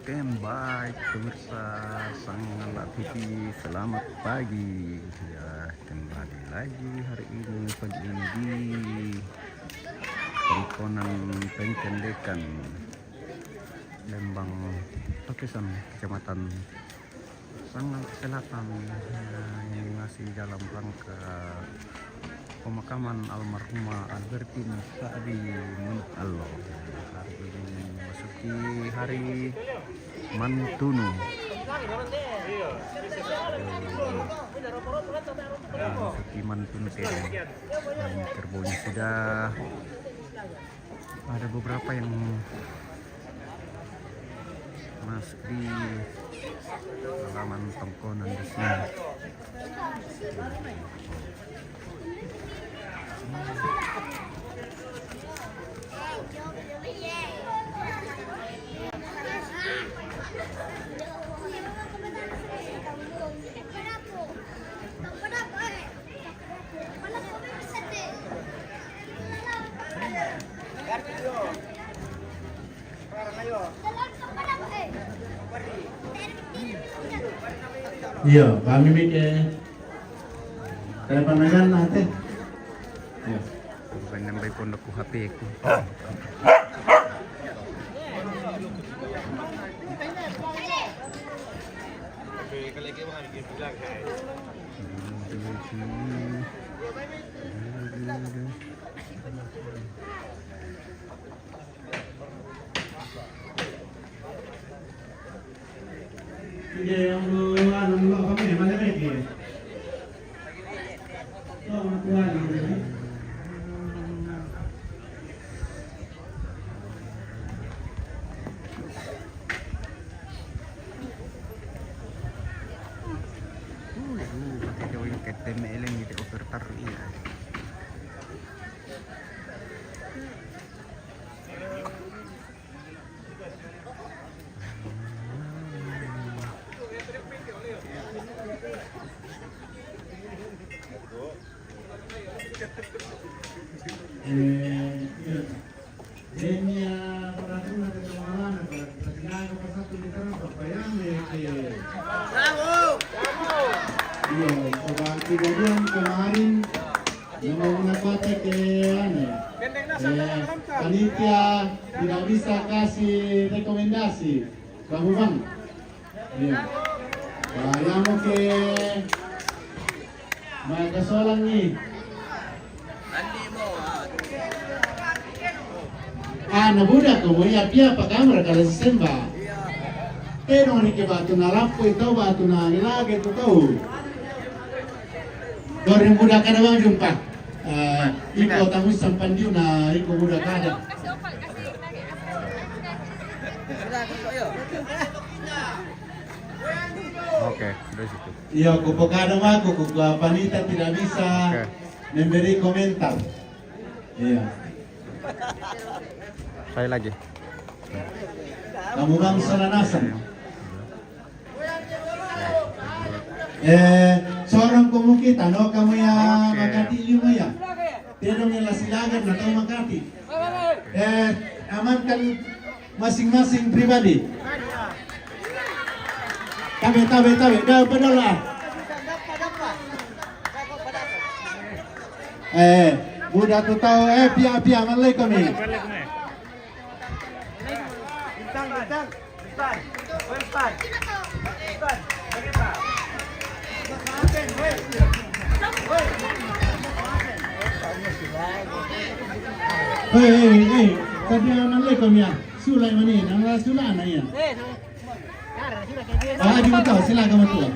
Welcome back pemirsa Sanggala TV. Selamat pagi ya, kembali lagi hari ini pagi ini di Pengkonan Pencendekan Lembang Pakisan, Kecamatan Sanggala Selatan, yang masih dalam rangka pemakaman almarhumah Albertina Sa'di Allah. Hari ini memasuki hari Mantunu. Memasuki Mantunu ini. Dan kerbaunya sudah ada beberapa yang masuk di halaman Pengkonan di sini. Iya, kami mikir teleponan nanti. Ya, bukan nambah pondok ku HP ku. Yang lu kami mana lagi? Oh, tuan. Gawin ka TML yang gitu overtar iya. Kejadian kemarin yang mau mendapat panitia tidak bisa kasih rekomendasi kamu bang. Yang mungkin mereka soalan nih. Budak kamu ya pia apa kamera kalau sembah. Dong ni batu nalapo itu batu nalilage itu tahu. Dorang budak kada bang jumpa. Iko tamu sampan dia na iko budak kada. Oke, dari situ. Iya, kupo kada aku panitia tidak bisa memberi komentar. Iya. Saya lagi. Kamu bang salanasan. Seorang kemungkinan kamu yang makati lima ya. Tidak yang lasilagan atau makati. Amankan masing-masing pribadi. Tabe, dah berdoa. Budak tu tahu pia malai kami. Hei, tadi malai kami ya. Sulai mani, nama sulai mana ya? Di betul, silakan betul.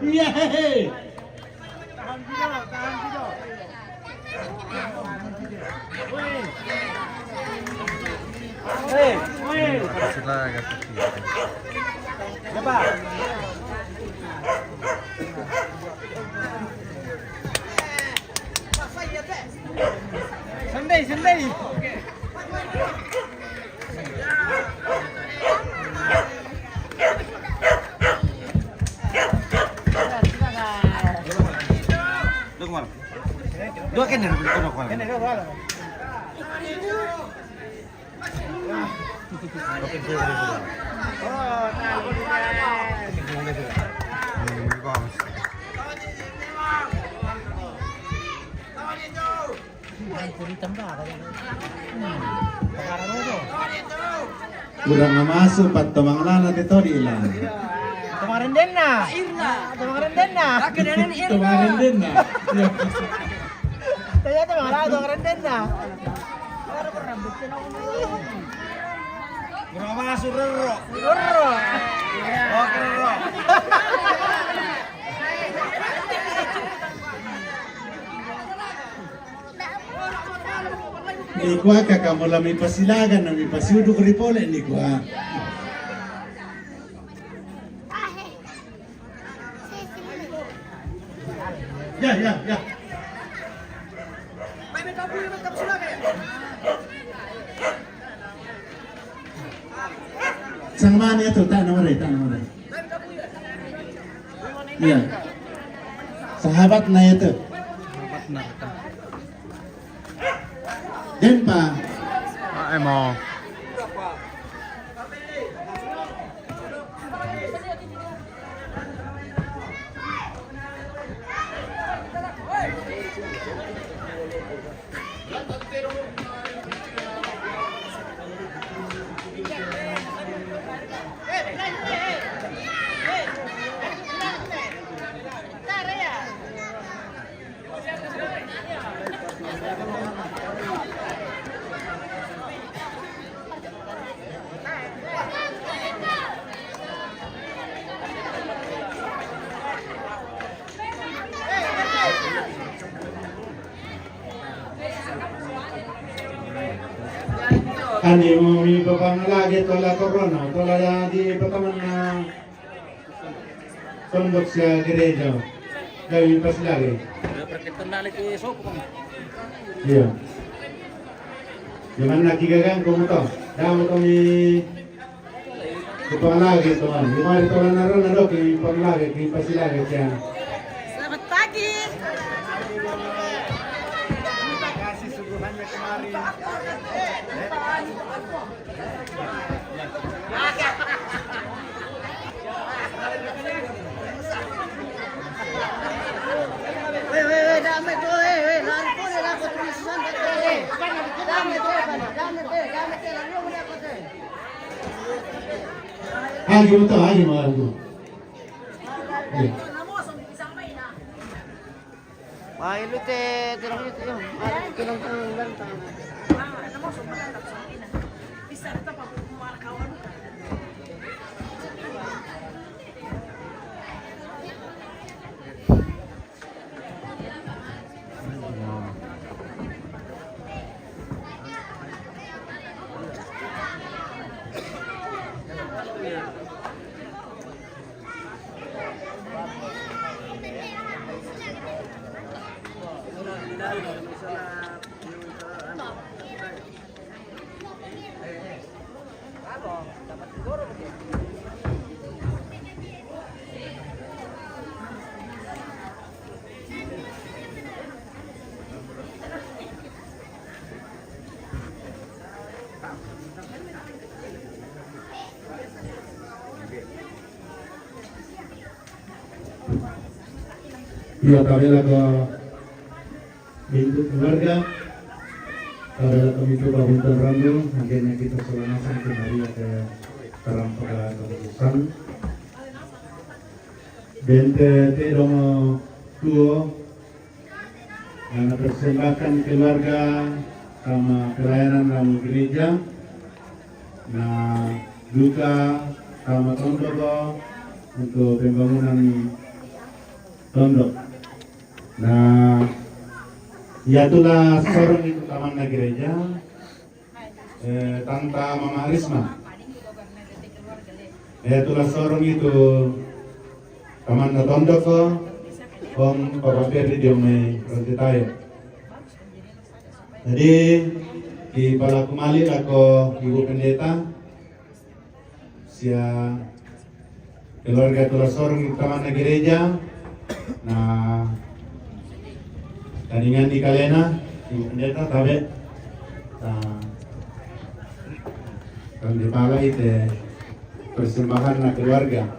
Yeay. Tahan video. Sila agak Siapa? Dua kan dari kono kono. Kurang masuk pat tomang dito di ilang. Kemarin din na. Kemarin din na. Kemarin din na. Ternyata malah kemarin din na. Kurang masuk rero. Roro. Oh, rero. Ni kuha ka kamo lang may pasilagan na may pasiudok ripole ni kuha. Ya. Sang mana itu tak nomor. Iya. Sahabat na itu. Dan pa. Emang. Ani mo mi papang lagi tola corona, tola di pataman na tundok sa gereja. Gawin pas lagi. Iya. Jangan lagi gagang kamu to. Damo kami papang lagi teman. Gimana tola naron na do kami papang lagi, kami pas lagi siya. Selamat pagi. Kasih suguhannya kemarin. Weh, dame tuh, lari po nila ako tulisan ka tuh. Dame tuh, dame lari mo ako tuh. Agi mo algo. Wah, itu terang itu yung. Kilang lantang. Iya, tabela ke pintu keluarga. Tabela kami coba hutan rambu, akhirnya kita selamasan kembali ke perampakan keputusan. Bente Tedomo Tuo yang persembahkan keluarga sama pelayanan dalam gereja. Nah, duka sama tondoko untuk pembangunan tondok. Nah, itulah seorang itu taman gereja, Tanta Mama Arisma. Itulah seorang itu taman tondok, Om Papa Ferdi Diome Rantitayo. Jadi Di bala kumali ako Ibu Pendeta, sia keluarga Tulasorong Taman na Gereja, na taningan di Kalena, Ibu Pendeta, tabi, kang di bala ite persembahan na keluarga.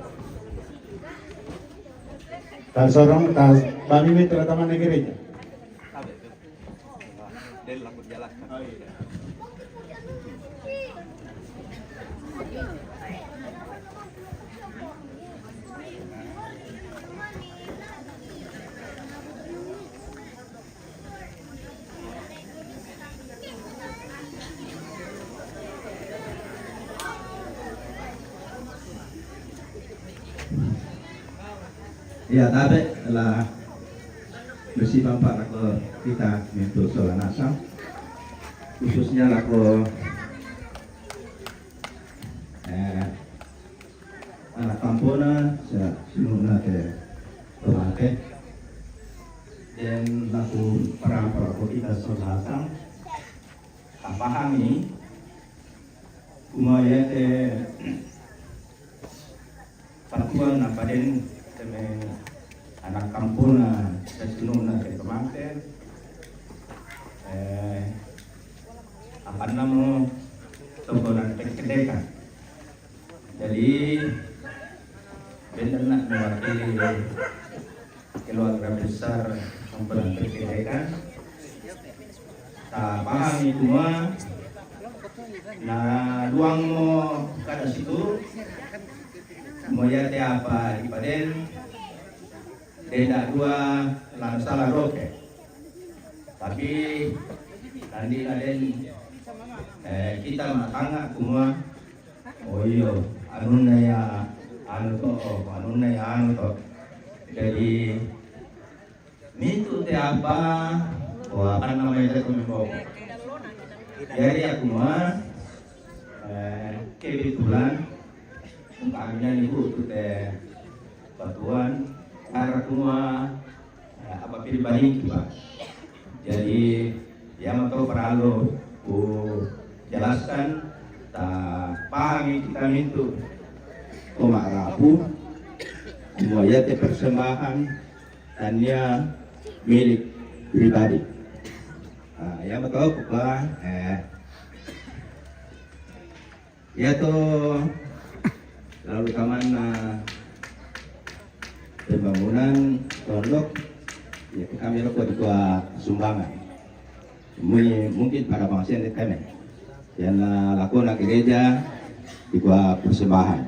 Tulasorong, Bami Mitra Taman na Gereja. Ya, tabe telah bersifat laku kita untuk Solanasang, khususnya laku anak kampungnya sebelumnya ke pemakai dan laku para kita Solanasang pahami kumaya ke patuan napaden anak kampung na sununa ke pemangkin apa namo tonggonan kedekan jadi benar nak mewakili keluarga besar tonggonan kedekan tak paham itu mah na luang mo kada situ mo yate apa ipaden tidak dua salah roke, tapi nanti aden kita matanga semua. Oh iya, anu naya anu to. Jadi mintu te apa? Oh apa namanya itu membawa. Jadi aku mah kebetulan kami ibu tu te batuan. Karena semua apa pribadi juga. Jadi yang mau perlu ku jelaskan tak pahami kita itu Koma Rabu semuanya persembahan dan dia milik pribadi. Yang mau apa? Ya tuh lalu kaman pembangunan pondok ya kami lakukan dua sumbangan mungkin pada bangsa yang kami yang lakukan gereja dua persembahan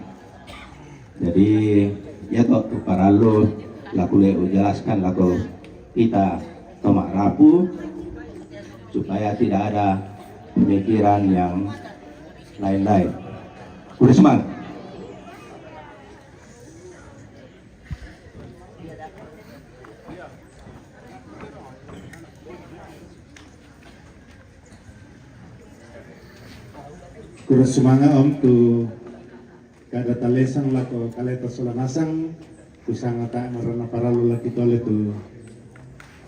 jadi ya toh para lo laku jelaskan laku kita tomak rapuh supaya tidak ada pemikiran yang lain-lain. Udah semangat. Kurang semangat tu kada talesang lako kaleta Solanasang tu sangat tak marana para lelaki tole tu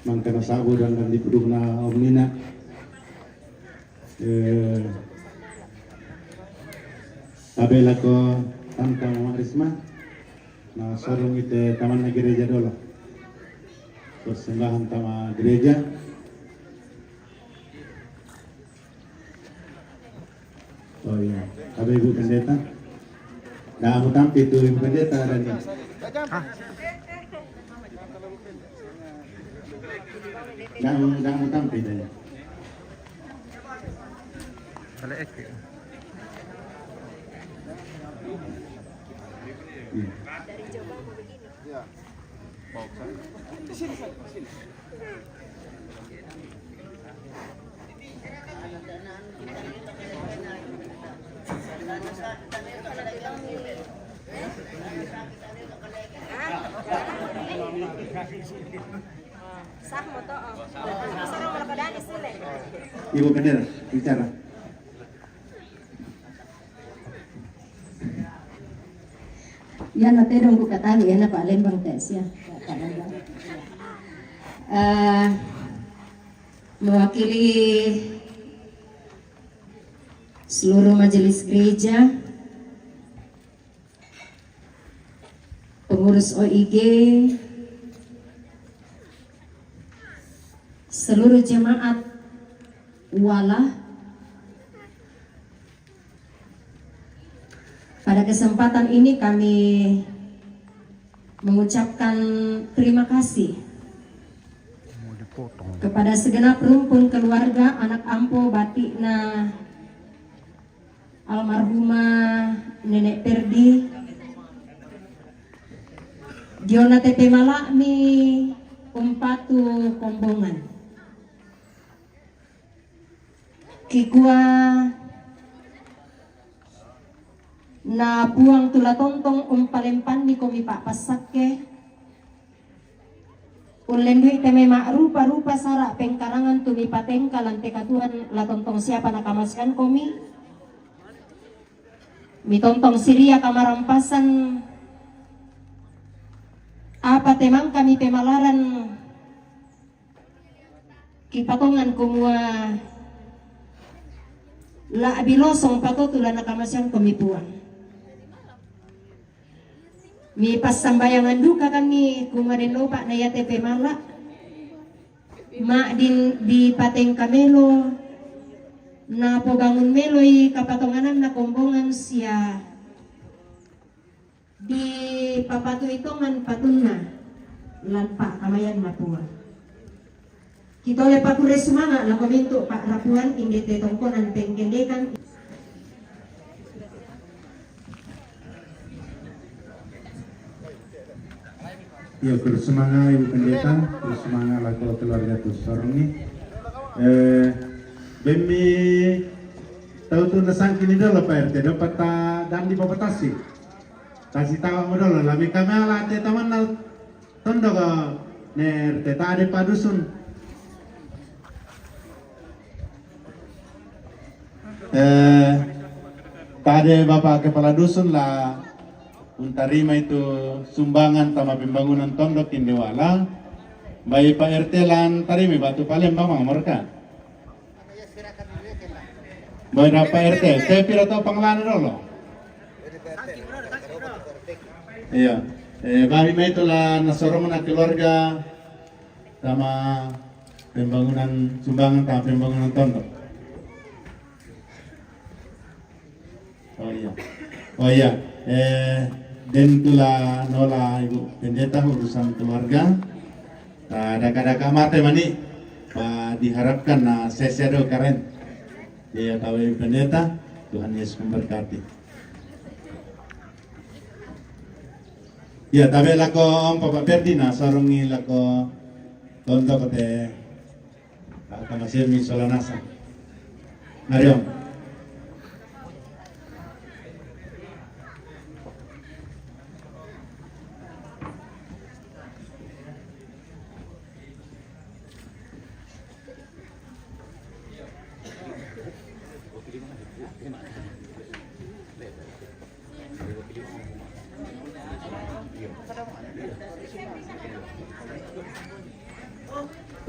mangkana sabu dan dipuduk na omnina tabe lako tanta Mama Risma na sorong ite taman na gereja dolo persembahan tama gereja. Oh iya, ada Ibu Pendeta. Nah, aku tampil itu Ibu Pendeta dan ini. Nggak mau tampil dia. Balik Dari Jawa mau begini. Iya. Di sini. Sah mo to. Sarang malakadani sila. Ibu Pendeta, bicara. Yan natedong ko katawi yan na palembang tes ya. Mewakili seluruh majelis gereja, pengurus OIG, seluruh jemaat Walah. Pada kesempatan ini kami mengucapkan terima kasih kepada segenap rumpun keluarga anak ampo batikna almarhumah Nenek Perdi Diona TP Malakmi Umpatu Kombongan Kikua na buang tula tontong palempan ni komi pak pasake ulendui teme mak rupa sara pengkarangan tumi patengka lante katuan la tontong siapa nak kamaskan komi mi tontong siria kamarampasan apa temang kami pemalaran kipatongan kumua la abilosong patotula na kamaskan komi puang mi pasambayangan duka kami kumarin opak na yatepe malak ma din di pateng kamelo na pobangun meloy kapatonganan na kombongan siya di papatu itongan patunna lanpa kamayan mapua kita oleh pakure sumanga na kominto pak rapuan indete tongkonan penggendekan. Ya, bersemangat Ibu Pendeta, bersemangat laku keluarga tu sorongi. Bemi tahu tu nasang kini dah Pak RT dapat dan di papatasi. Tasi tahu modal lah. Kami ala te taman na tondo ka ner te tade padusun. Tade Bapak Kepala Dusun lah. Untarima itu sumbangan tama pembangunan tondok Indewala. Bayi Pak RT lan tarimi batu Palembang mereka. Bayi Pak RT, saya pira tahu panglanan dulu. Iya, bayi itulah nasorong keluarga sama pembangunan sumbangan tama pembangunan tondok. Oh iya, dan itulah nola Ibu Pendeta urusan keluarga. Daka-daka mate mani diharapkan sesado karen. Ya tahu Ibu Pendeta, Tuhan Yesus memberkati. Ya tabe lako Papa Perdi na sarungi lako tonto kote kamasir mi solanasa. Mariam.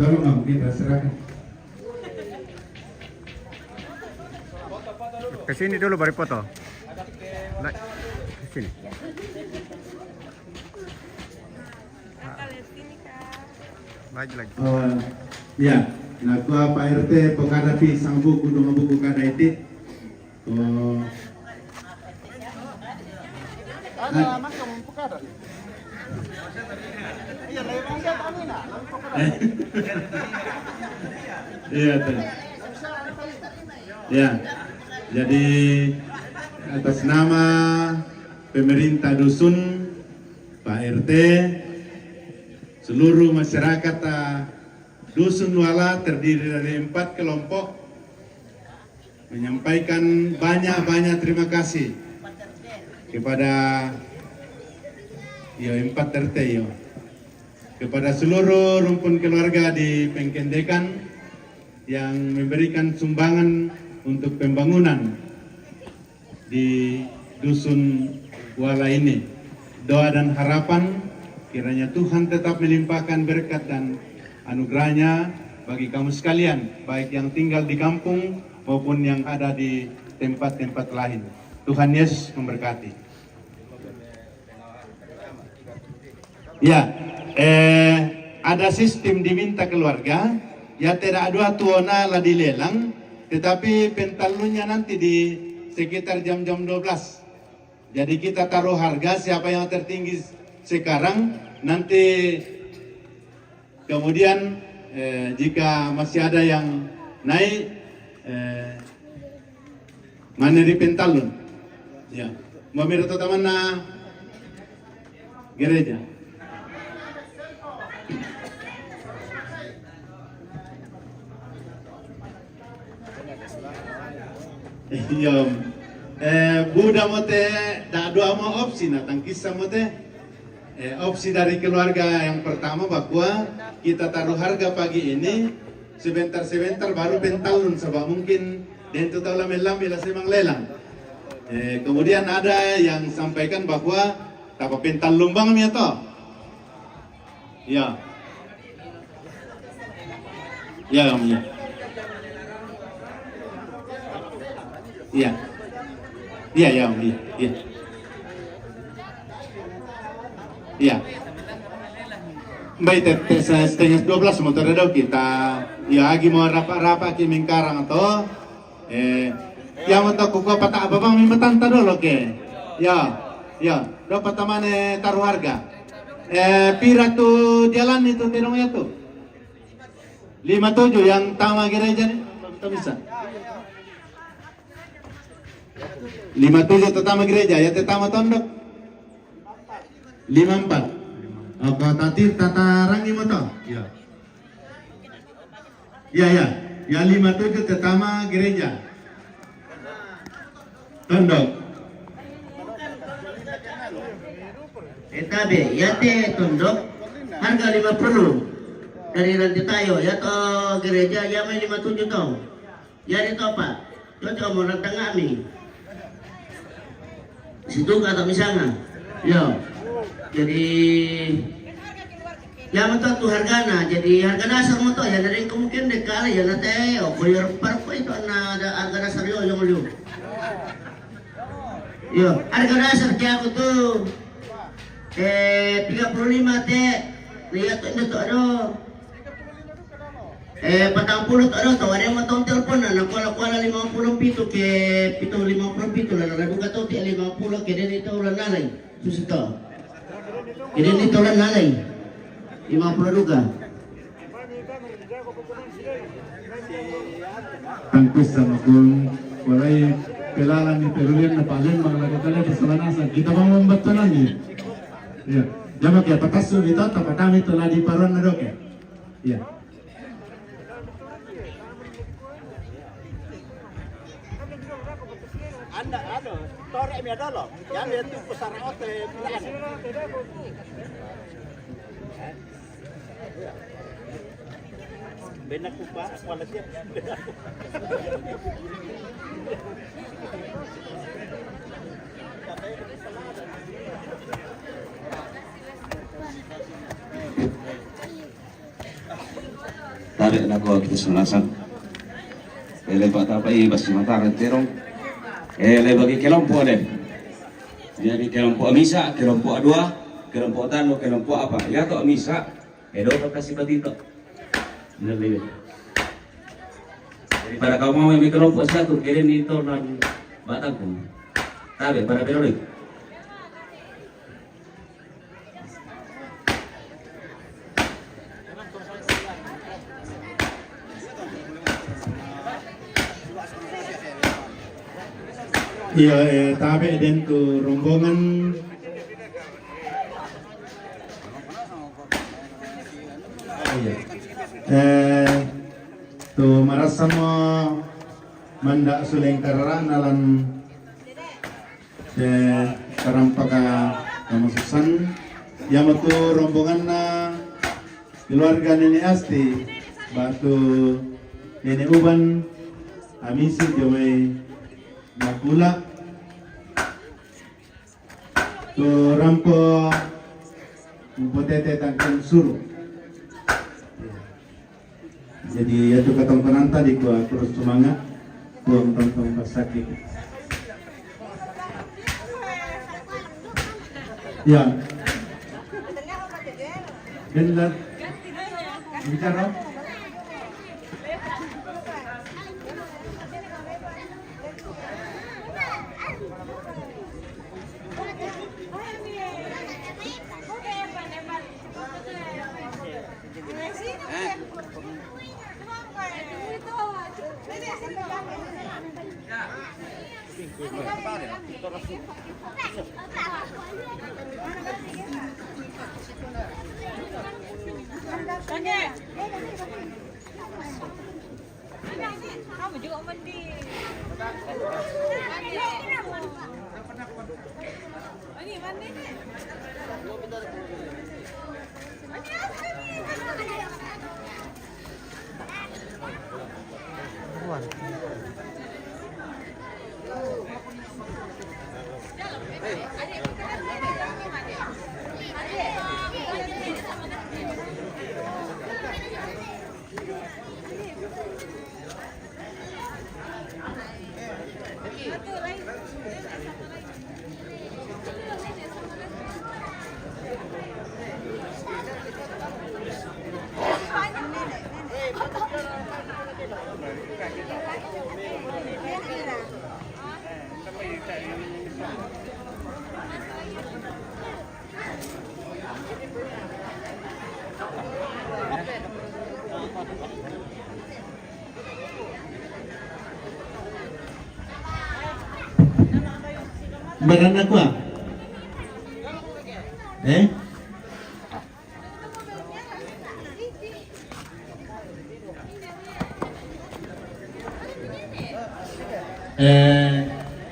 Tolong kita serahkan. Ke sini dulu baru foto. Ke sini. Lagi. Ya, nah gua Pak RT pokadapi sang buku dong buku kada itu. Ada mas kamu pokada. Iya, lewat aja kami nak. Iya tuh. Ya, jadi atas nama pemerintah dusun, Pak RT, seluruh masyarakat dusun Wala terdiri dari 4 kelompok menyampaikan banyak terima kasih kepada 4 RT kepada seluruh rumpun keluarga di Pengkendekan yang memberikan sumbangan untuk pembangunan di dusun Wala ini. Doa dan harapan kiranya Tuhan tetap melimpahkan berkat dan anugerahnya bagi kamu sekalian, baik yang tinggal di kampung maupun yang ada di tempat-tempat lain. Tuhan Yesus memberkati. Ya, ada sistem diminta keluarga, ya tidak ada tuana lah dilelang, tetapi pentalunnya nanti di sekitar jam-jam 12. Jadi kita taruh harga siapa yang tertinggi sekarang, nanti kemudian jika masih ada yang naik, maneri pentalun. Ya, mobil utama na gereja. Iya, Buddha mote dak dua mau opsi na tangkisa mote opsi dari keluarga yang pertama bahwa kita taruh harga pagi ini sebentar baru pentalun sebab mungkin dentro tahu lamel-lamel semang lelang. Kemudian ada yang sampaikan bahwa tak pental lumbang mi atau ya ya om ya iya iya ya om iya iya iya baik setengah 12 motor ada kita ya lagi mau rapat kimingkarang atau yang untuk kuku patah apa bang mimetanta dulu ke ya dapat tamane taruh harga pira tuh jalan itu terongnya tuh 57 yang tama gereja nih kita bisa 57 tetama gereja ya tetama tondok 54 Oke, tadi tatarang ini motor. Ya. Ya 57 tetama gereja. Tondok. Etabe, yate tondok harga 50 dari nanti tayo ya to gereja ya may 57 tong. Ya dito pa. Dito mo rantang kami. Situ kata misalnya. Ya. Jadi ya mata tuh hargana. Jadi harga dasar mo to ya dari kemungkinan dekali ya nate o koyor parko itu ada harga dasar yo yung. Yo, harga dasar kaya ako tuh 35 teh. Lihat itu tuh aduh. 40 tuh aduh tuh ada yang mau tong telepon na kuala 50 pitu ke pitu 50 pitu lah nadu ka tuh 50 ke den itu ulan nalay. Susito. Ke den itu ulan nalay. 50 juga. Tangkus sama kung walay kailangan ni Perulian na palin mga nagkakala sa salanasan. Kita mau membantu lagi. Ya, jamak ya patasu dito tapatami to ladi paron na doke. Ya. Anda ada, tore mi ada loh. Yang itu pusara ote bilang. Benak kupa, kualitasnya. Tarik na ko kita selasan. Lepas apa basi mata terong. Bagi kelompok deh. Jadi kelompok misa, kelompok dua, kelompok tanu, kelompok apa? Ya kok misa, do kasih patito. Jadi pada kau mau yang kelompok satu, kirim itu dan batangku. Tapi pada periode. Iya, tabe den tu rombongan tu marasa mo manda suleng kararan nalan karampaka kamasusan yang tu rombongan na keluarga Nenek Asti batu Nenek Uban amisi jomai Magula tu rampo potete tangkan suruh. Jadi ya tu katong penanta di gua terus semangat buang tong pasakit. Ya. Benar. Bicara. Kamu juga mandi. Ini mandi nih. Baran aku ah?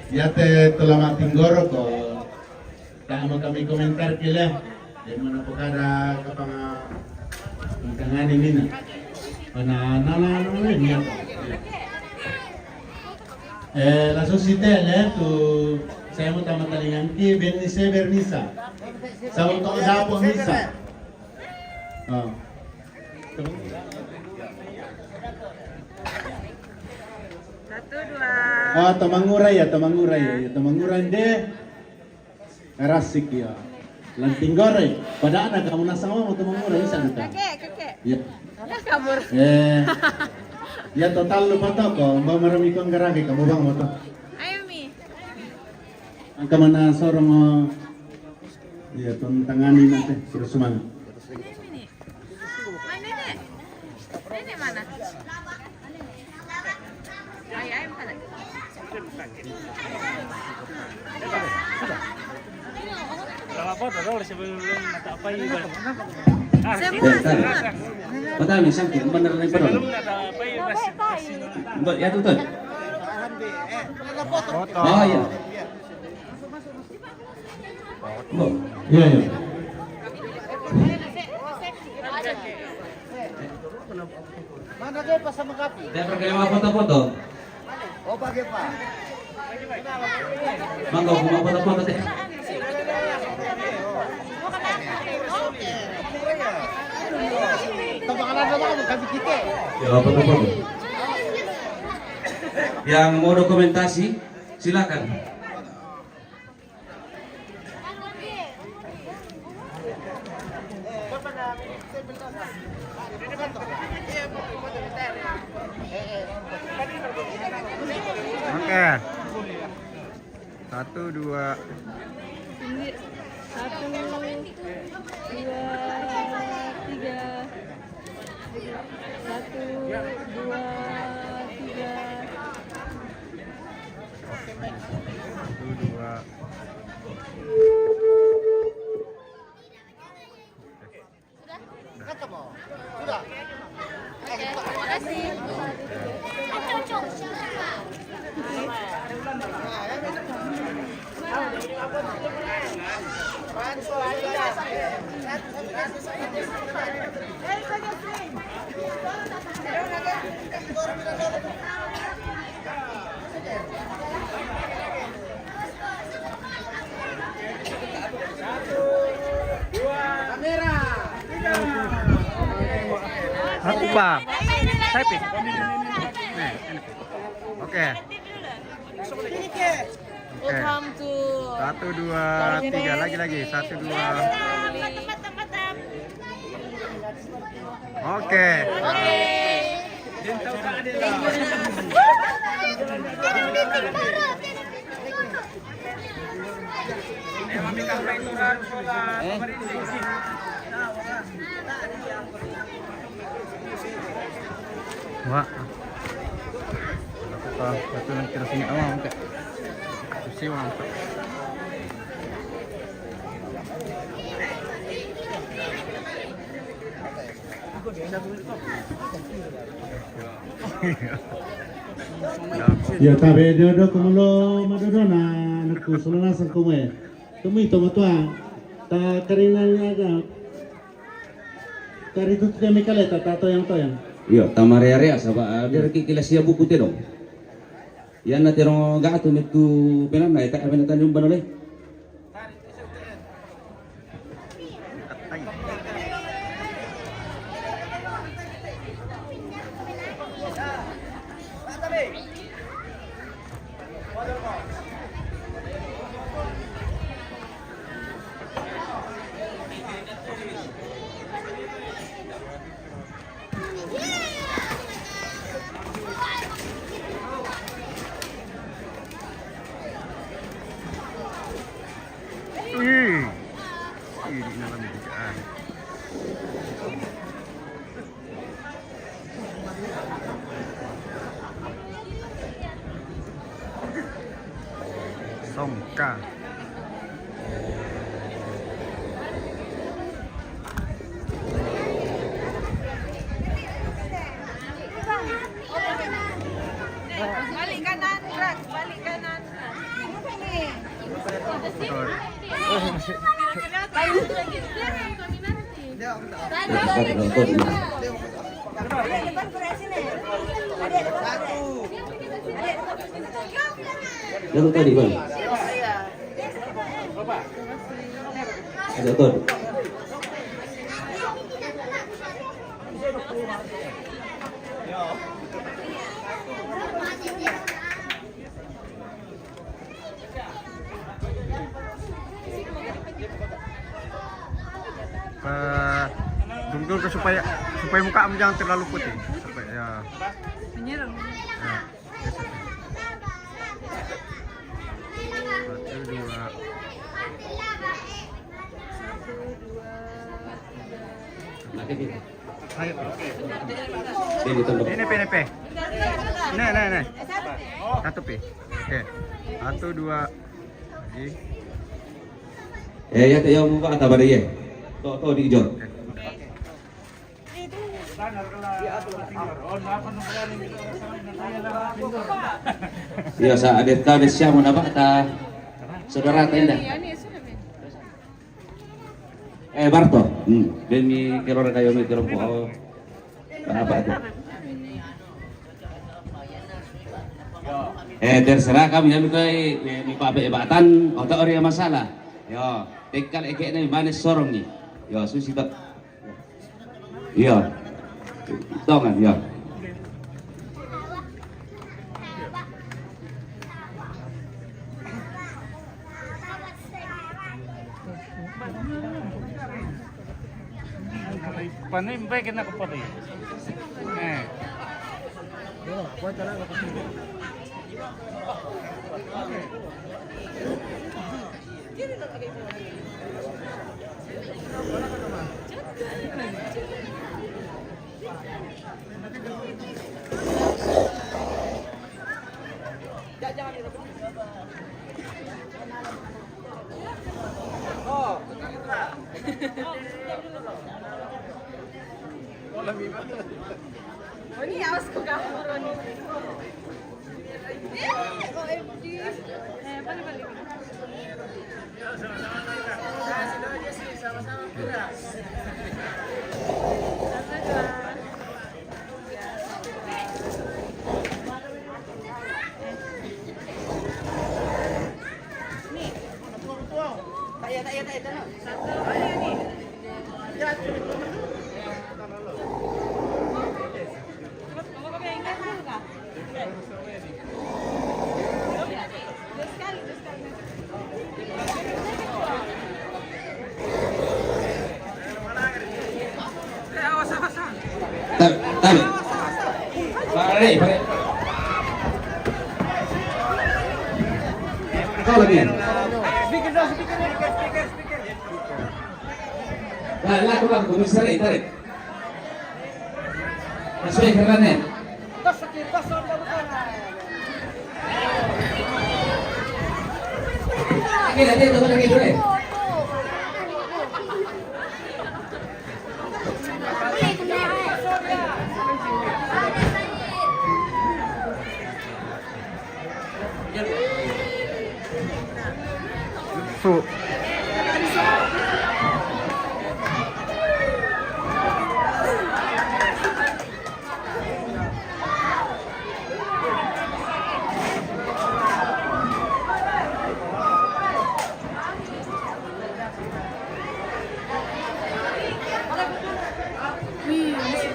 Ya te tulama tinggoro ko tak mo kami komentar kila di mana pekara kapang tangani mina nana niya la société tu saya mau tamat talingan ki benise bernisa sa untuk dapo misa Tamanguray de Rasik ya. Lanting goreng. Pada anak kamu nasama mau tamanguray bisa kita. Kakek. Ya. Kabur. Ya total lupa to ko, mbak marami ko ang garage kamu bang mo to. Ayo Mi. Ang kamana sorong mo. Ya tangani natin terus semangat. Ini. Mana Nenek? Nenek mana? Ayam mana? Madami sakit, bener nih bener. Ya tuh. Oh iya. Iya. Mana dia pas sama kapi? Dia pakai mau foto-foto. Oh, pakai Pak. Mangga mau foto-foto teh. Ya, foto-foto. Yang mau dokumentasi silakan. Oke. 1, 2. 1, 2, 3. Aku ba? Type it. Oke. Oke. Welcome to 1, 2, 3 lagi. 1, 2. Oke. Wah. Apa satu yang terus ini awam kak. Susi awam kak. Ya tabe dodo kumulo madodo na nagkusulanasan ko mo eh. Tumito mo to ta karinanya aga. Karito kami kaleta tato yang toyang. Iya, tamarea-rea saba ada kikilas ya buku teh dong. Yan na tiro gato mitu penan na ita aben tanjung banole. Wih. Ini dalam bejaan. Songka. balik kanan, Rak. Balik kanan. Yang tadi bang. Ada tuh. Dungdul ke supaya muka kamu jangan terlalu putih supaya ya. Menyerang. Ya. Satu, dua. Ayo. Ini PNP. Nih. Satu P. Oke. 1, 2. Lagi. Ya teh yang muka kata pada ye. To di hijau. Iya sa adet ka des siya mo na ba ta saudara tenda. Barto. Demi kelor kayo mi kelor po. Apa itu? Terserah kami kami kay mi pabebatan o ta ori masalah. Yo, tekal eke na manis sorong ni. Yo, susi ta. Iya. Tongan, ya. Panin baik kena kepala. Oh, ini awas ko kamuro ni. OMG. Balik. Pare. Kau lagi. Nah, lakukan komisar tarik. Masuk kerannya. Lagi boleh. So,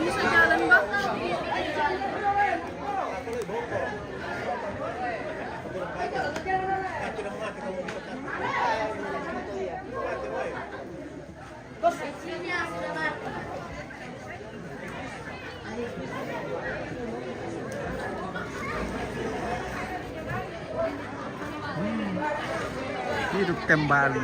Bisa jalan bang. hidup kembali.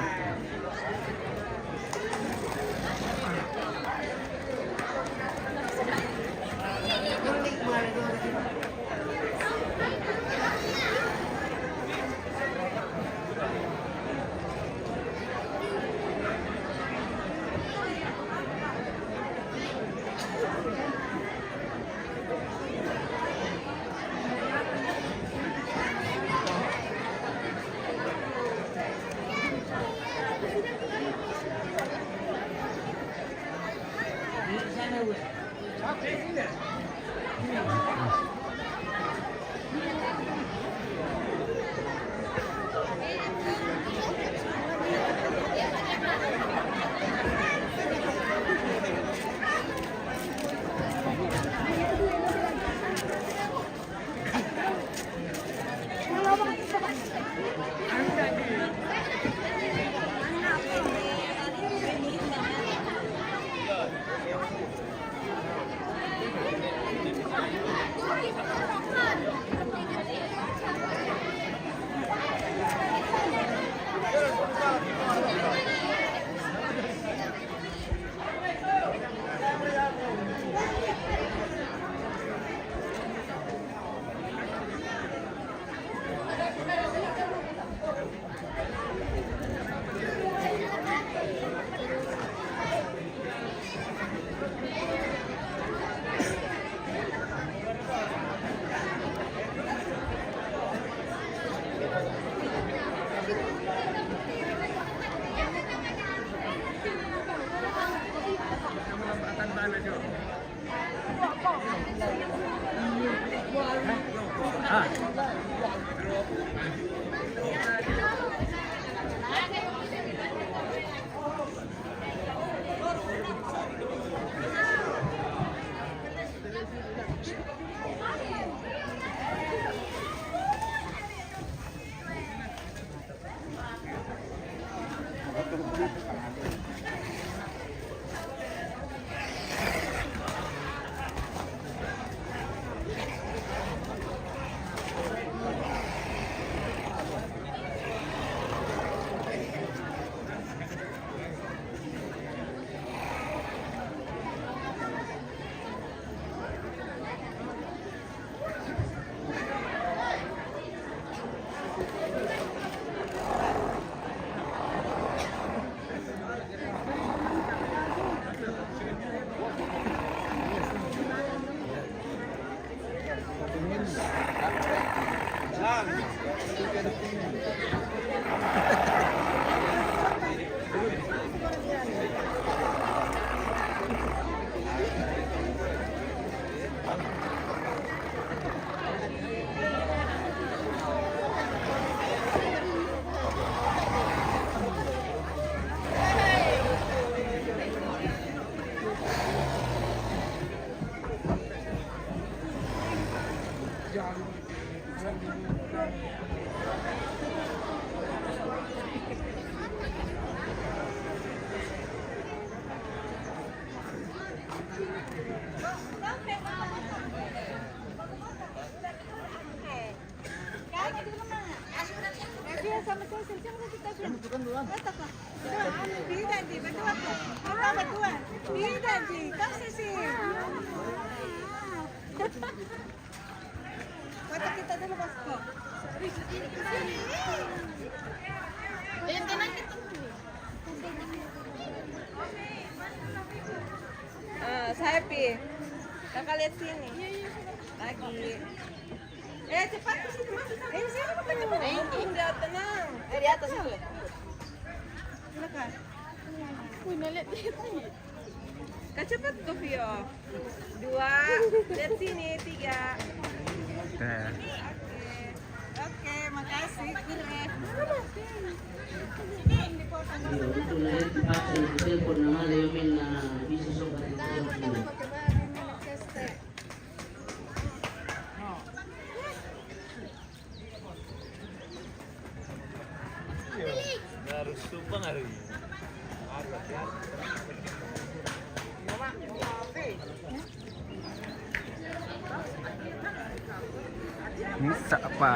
Foto kita dulu Bosco. Saya Pi. Kakak lihat sini. Lagi. Cepat ke situ masuk. Sini bukan cepat. Udah tenang. Di atas itu. Silakan. Kak cepat tuh Vio. 2. Lihat sini 3. Oke, makasih. Keren. Iya, betul na rin dipaksa ng telepon na malayamin na bisa sa kanila. Harus sumpah hari ini. Bisa apa?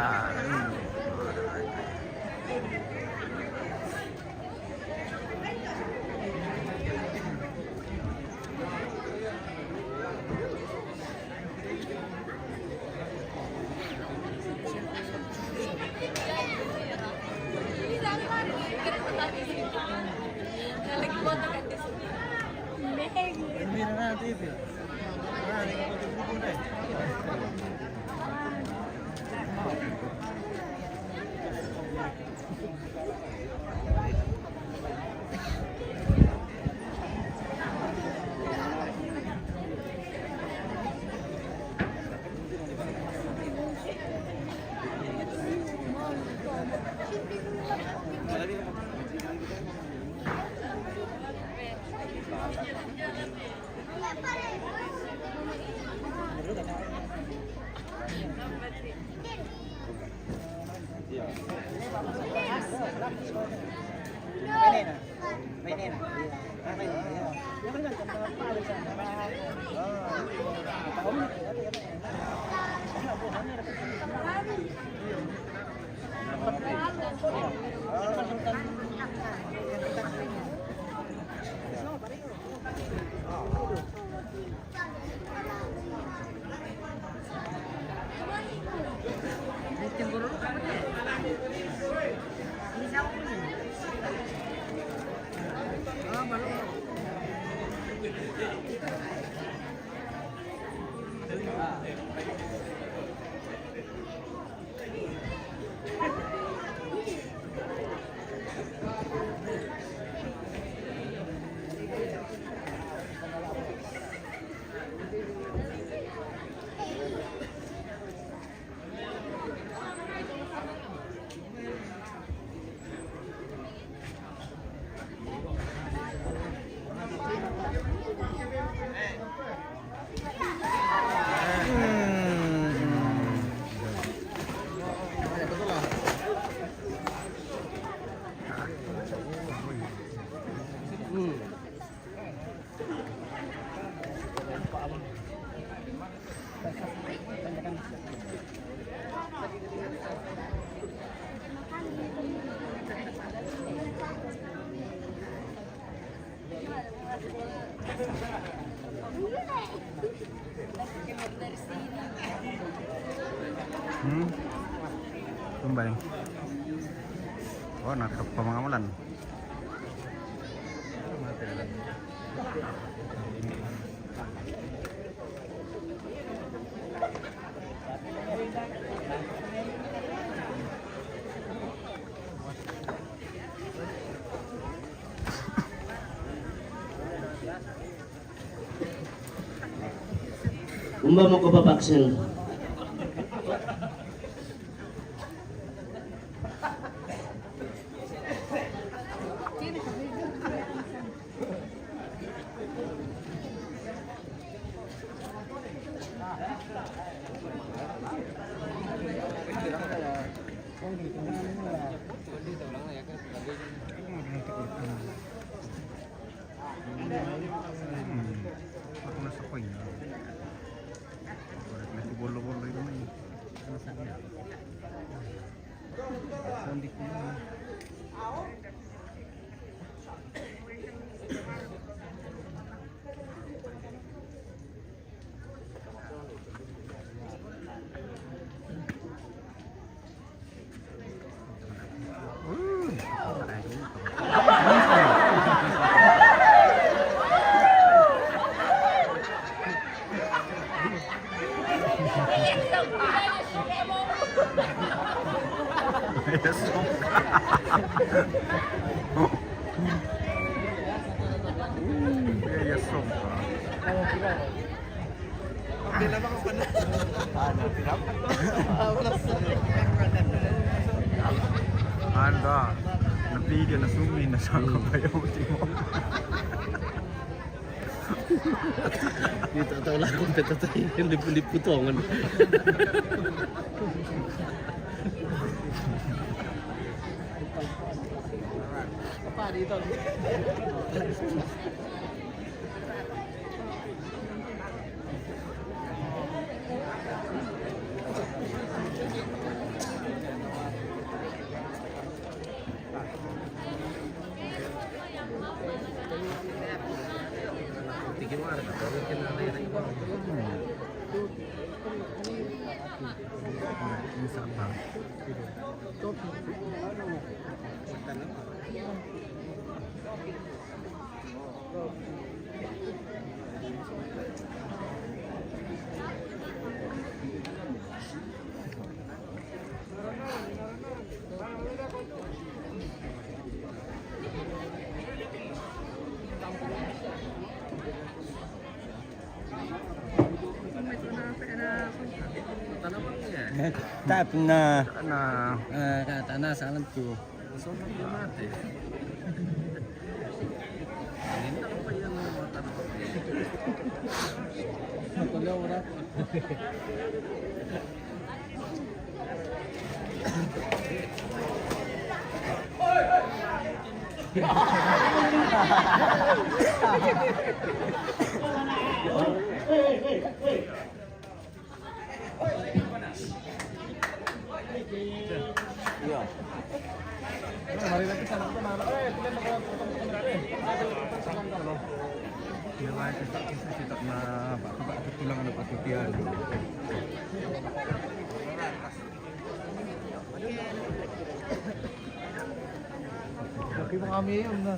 Kembali. Oh, nangkep pemakaman. Umba mo ko babaksil. Aku nasa ko yun. Bolo-bolo yun. Ano sa Yes. Yes. Anda, napigil na sumi na sa kabayaw mo. Dito tahu lah kompetitor yang liput-liputongan. Apa dito? Tap na Tanah salah tu. Kita na tulang na patutian. Laki mo kami yun na.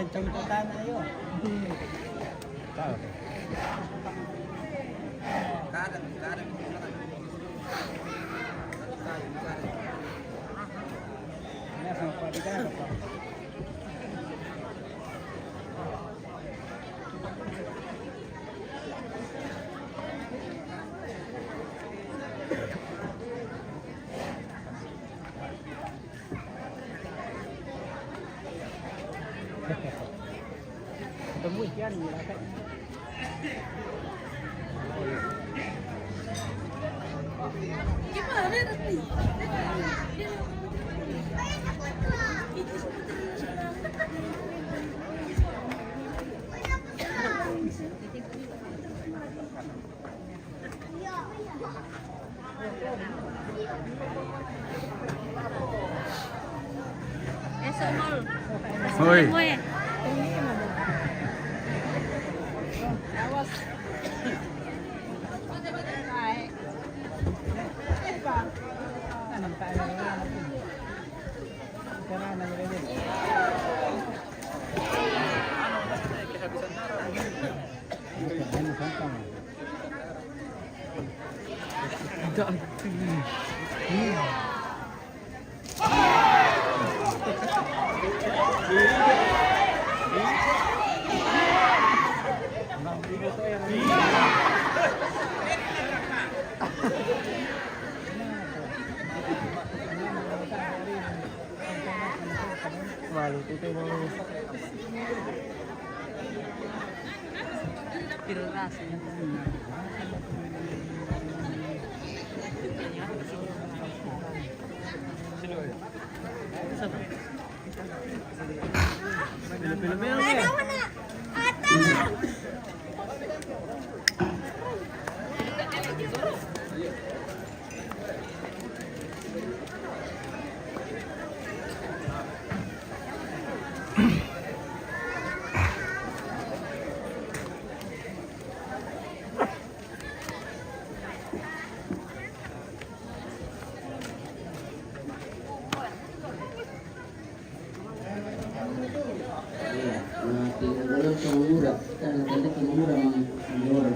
Contohan ayo. Ketemu ikan ni lah kan. Gimana tadi? Esok Hoi. Tinanggalan sa mura, tanggalik sa mura mga mura.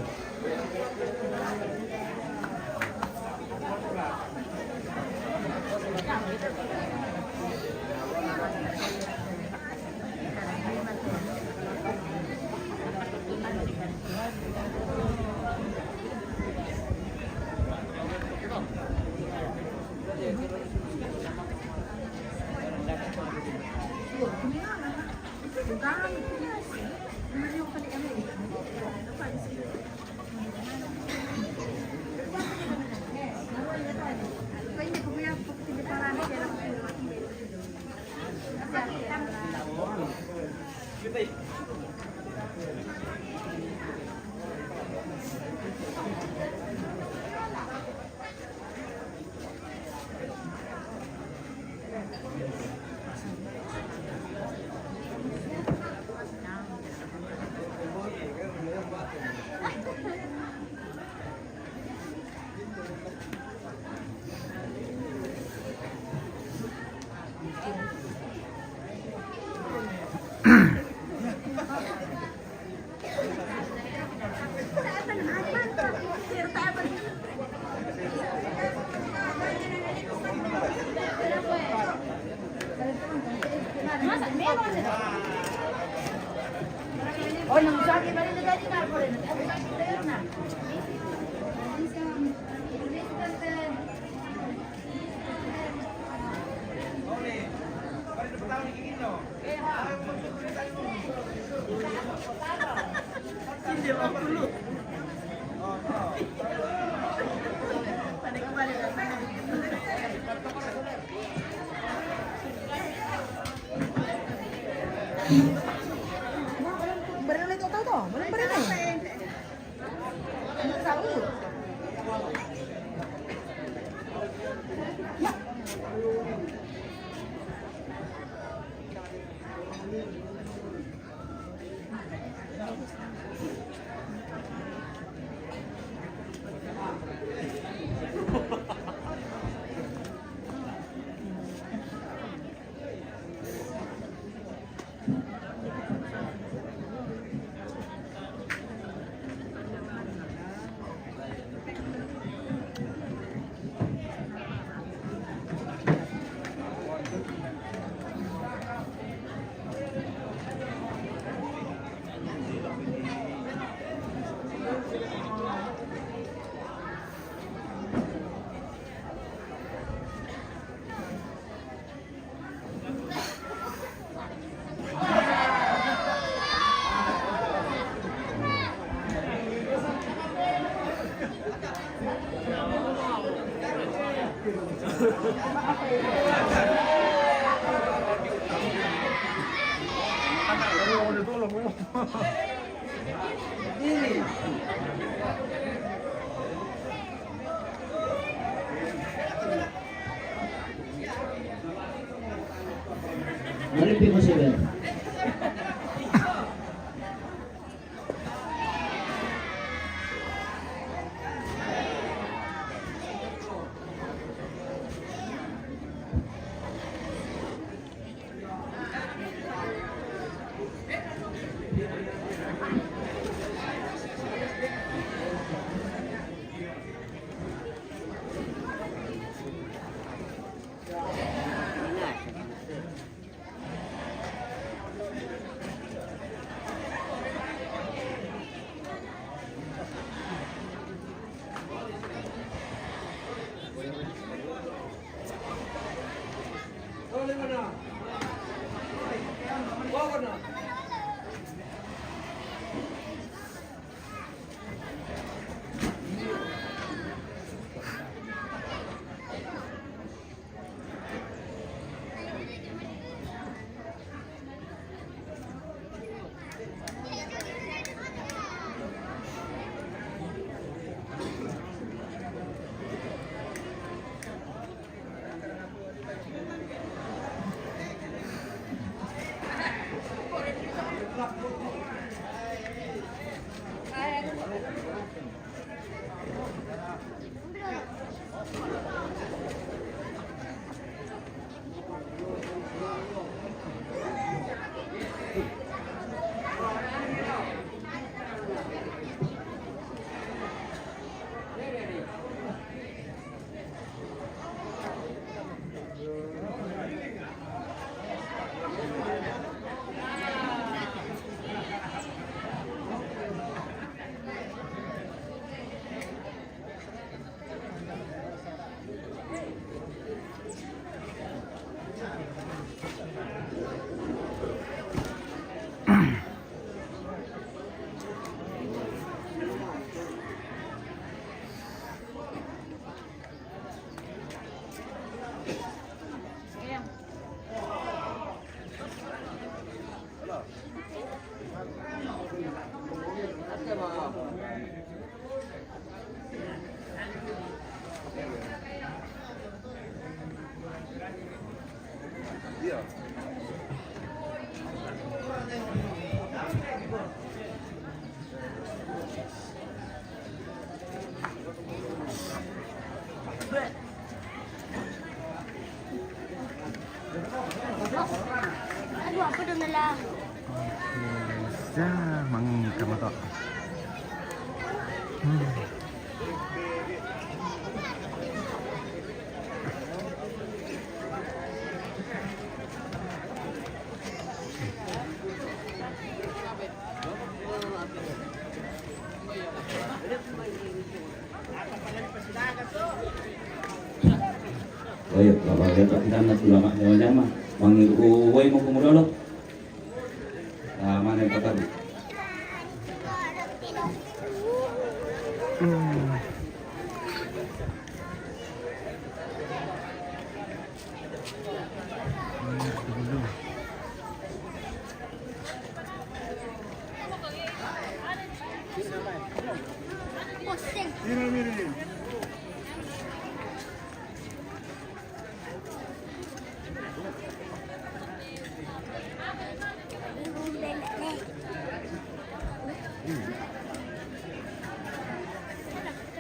Nalipin mo si Ben. Ayo, bapak lihat kita nak ulama jama-jama. Manggil uway mo kumulolo. Mana yang tadi?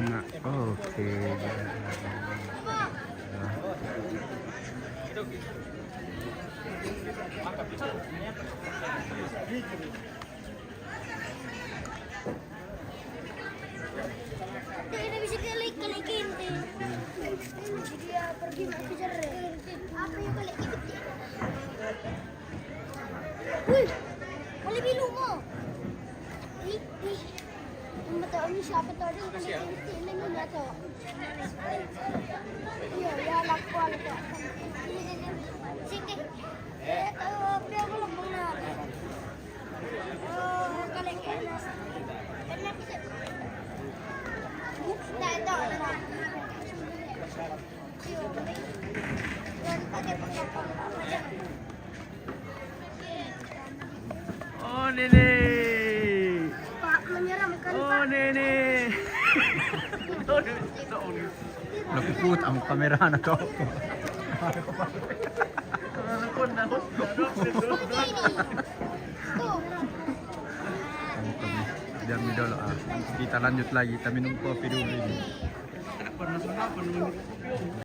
Nah, oke. Tidak bisa klik-klikin. Dia pergi mengejar. Apa yang klik ikut dia? Wih, boleh bilu mo. Wih, tahu ni siapa tahu dia klik ikut ini nggak tahu. Iya, ya lakukan itu. Sikit. Tahu apa yang belum benar. Oh, klik kena. Kena bisa. Oh, Nene. Pak menyeramkan. Oh, Nene. Nakuput ang kamera na to. Diam dulu ah. Kita lanjut lagi, kita minum kopi dulu ini.